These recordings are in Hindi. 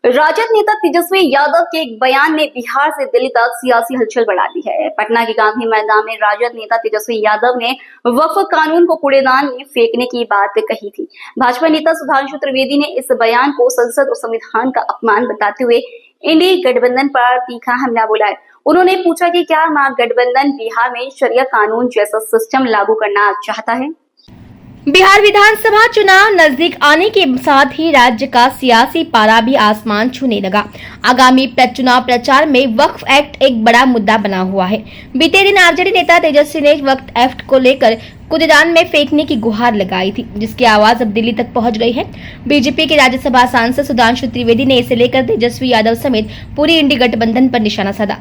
राजद नेता तेजस्वी यादव के एक बयान ने बिहार से दिल्ली तक सियासी हलचल बढ़ा दी है। पटना के गांधी मैदान में राजद नेता तेजस्वी यादव ने वक्फ कानून को कूड़ेदान में फेंकने की बात कही थी। भाजपा नेता सुधांशु त्रिवेदी ने इस बयान को संसद और संविधान का अपमान बताते हुए इंडी गठबंधन पर तीखा हमला बोला है। उन्होंने पूछा कि क्या महागठबंधन बिहार में शरिया कानून जैसा सिस्टम लागू करना चाहता है। बिहार विधानसभा चुनाव नजदीक आने के साथ ही राज्य का सियासी पारा भी आसमान छूने लगा। आगामी चुनाव प्रचार में वक्फ एक्ट एक बड़ा मुद्दा बना हुआ है। बीते दिन आरजेडी नेता तेजस्वी ने वक्फ एक्ट को लेकर कूड़ेदान में फेंकने की गुहार लगाई थी, जिसकी आवाज अब दिल्ली तक पहुंच गई है। बीजेपी के राज्यसभा सांसद सुधांशु त्रिवेदी ने इसे लेकर तेजस्वी यादव समेत पूरी इंडी गठबंधन पर निशाना साधा।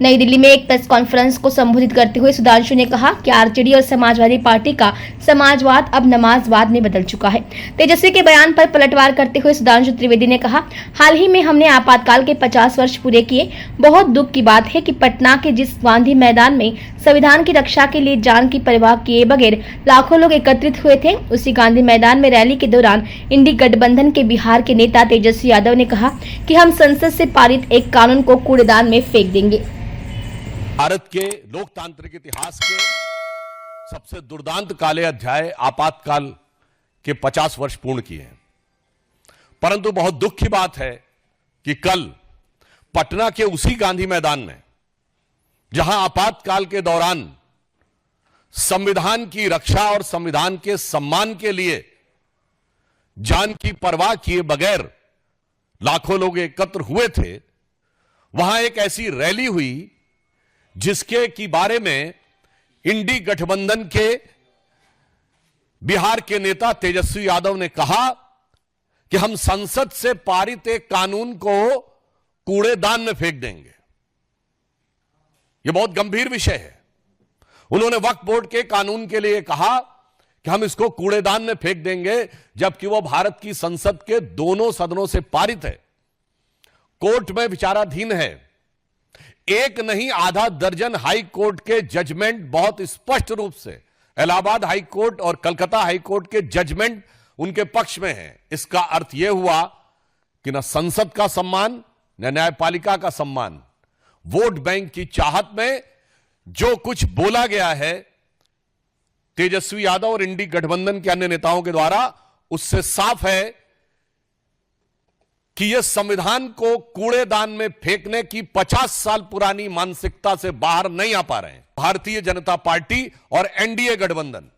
नई दिल्ली में एक प्रेस कॉन्फ्रेंस को संबोधित करते हुए सुधांशु ने कहा कि आरजेडी और समाजवादी पार्टी का समाजवाद अब नमाजवाद में बदल चुका है। तेजस्वी के बयान पर पलटवार करते हुए सुधांशु त्रिवेदी ने कहा, हाल ही में हमने आपातकाल के 50 वर्ष पूरे किए। बहुत दुख की बात है कि पटना के जिस गांधी मैदान में संविधान की रक्षा के लिए जान की परवाह किए बगैर लाखों लोग एकत्रित हुए थे, उसी गांधी मैदान में रैली के दौरान इंडी गठबंधन के बिहार के नेता तेजस्वी यादव ने कहा कि हम संसद से पारित एक कानून को कूड़ेदान में फेंक देंगे। भारत के लोकतांत्रिक इतिहास के सबसे दुर्दांत काले अध्याय आपातकाल के 50 वर्ष पूर्ण किए हैं। परंतु बहुत दुख की बात है कि कल पटना के उसी गांधी मैदान में, जहां आपातकाल के दौरान संविधान की रक्षा और संविधान के सम्मान के लिए जान की परवाह किए बगैर लाखों लोग एकत्र हुए थे, वहां एक ऐसी रैली हुई जिसके की बारे में इंडी गठबंधन के बिहार के नेता तेजस्वी यादव ने कहा कि हम संसद से पारित एक कानून को कूड़ेदान में फेंक देंगे। यह बहुत गंभीर विषय है। उन्होंने वक्फ बोर्ड के कानून के लिए कहा कि हम इसको कूड़ेदान में फेंक देंगे, जबकि वह भारत की संसद के दोनों सदनों से पारित है, कोर्ट में विचाराधीन है। एक नहीं आधा दर्जन हाई कोर्ट के जजमेंट बहुत स्पष्ट रूप से इलाहाबाद हाई कोर्ट और कलकत्ता हाई कोर्ट के जजमेंट उनके पक्ष में है। इसका अर्थ यह हुआ कि न संसद का सम्मान न न्यायपालिका का सम्मान, वोट बैंक की चाहत में जो कुछ बोला गया है तेजस्वी यादव और इंडी गठबंधन के अन्य नेताओं के द्वारा, उससे साफ है कि यह संविधान को कूड़ेदान में फेंकने की 50 साल पुरानी मानसिकता से बाहर नहीं आ पा रहे हैं। भारतीय जनता पार्टी और एनडीए गठबंधन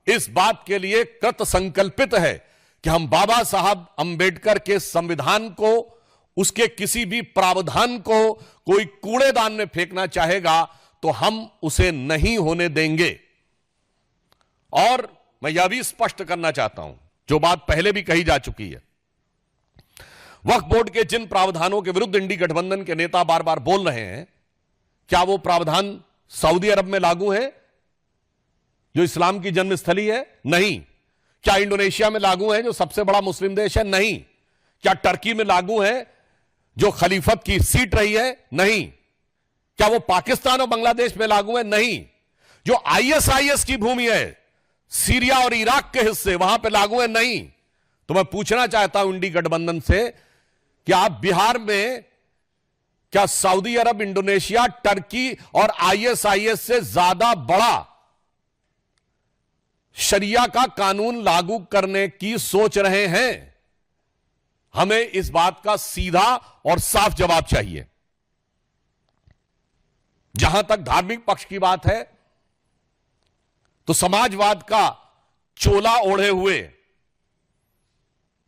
इस बात के लिए कृत संकल्पित है कि हम बाबा साहब अंबेडकर के संविधान को, उसके किसी भी प्रावधान को कोई कूड़ेदान में फेंकना चाहेगा तो हम उसे नहीं होने देंगे। और मैं यह भी स्पष्ट करना चाहता हूं, जो बात पहले भी कही जा चुकी है, वक्फ बोर्ड के जिन प्रावधानों के विरुद्ध इंडी गठबंधन के नेता बार बार बोल रहे हैं, क्या वो प्रावधान सऊदी अरब में लागू है जो इस्लाम की जन्मस्थली है? नहीं। क्या इंडोनेशिया में लागू है जो सबसे बड़ा मुस्लिम देश है? नहीं। क्या टर्की में लागू है जो खलीफत की सीट रही है? नहीं। क्या वो पाकिस्तान और बांग्लादेश में लागू है? नहीं। जो आईएसआईएस की भूमि है, सीरिया और इराक के हिस्से, वहां पर लागू है? नहीं। तो मैं पूछना चाहता हूं इंडी गठबंधन से, क्या आप बिहार में क्या सऊदी अरब, इंडोनेशिया, टर्की और आईएसआईएस से ज्यादा बड़ा शरिया का कानून लागू करने की सोच रहे हैं? हमें इस बात का सीधा और साफ जवाब चाहिए। जहां तक धार्मिक पक्ष की बात है, तो समाजवाद का चोला ओढ़े हुए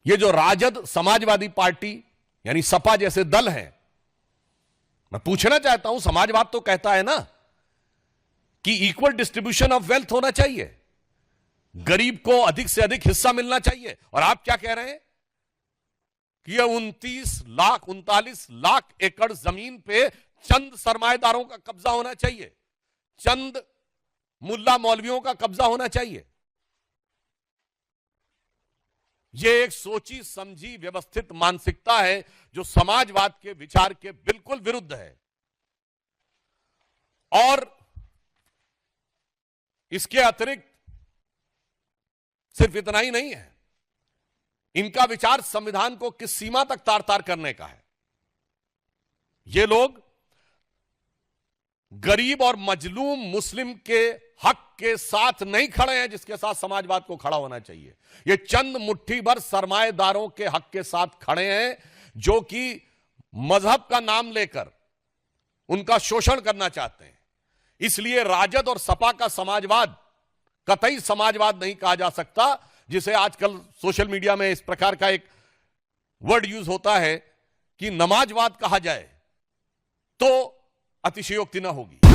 ये जो राजद समाजवादी पार्टी यानी सपा जैसे दल हैं, मैं पूछना चाहता हूं, समाजवाद तो कहता है ना कि इक्वल डिस्ट्रीब्यूशन ऑफ वेल्थ होना चाहिए, गरीब को अधिक से अधिक हिस्सा मिलना चाहिए। और आप क्या कह रहे हैं कि यह 39 लाख एकड़ जमीन पे चंद सरमाएदारों का कब्जा होना चाहिए, चंद मुल्ला मौलवियों का कब्जा होना चाहिए। यह एक सोची समझी व्यवस्थित मानसिकता है जो समाजवाद के विचार के बिल्कुल विरुद्ध है। और इसके अतिरिक्त सिर्फ इतना ही नहीं है, इनका विचार संविधान को किस सीमा तक तार तार करने का है। ये लोग गरीब और मजलूम मुस्लिम के हक के साथ नहीं खड़े हैं, जिसके साथ समाजवाद को खड़ा होना चाहिए। ये चंद मुट्ठी भर सरमाएदारों के हक के साथ खड़े हैं, जो कि मजहब का नाम लेकर उनका शोषण करना चाहते हैं। इसलिए राजद और सपा का समाजवाद कतई समाजवाद नहीं कहा जा सकता, जिसे आजकल सोशल मीडिया में इस प्रकार का एक वर्ड यूज होता है कि नमाजवाद कहा जाए तो अतिशयोक्ति न होगी।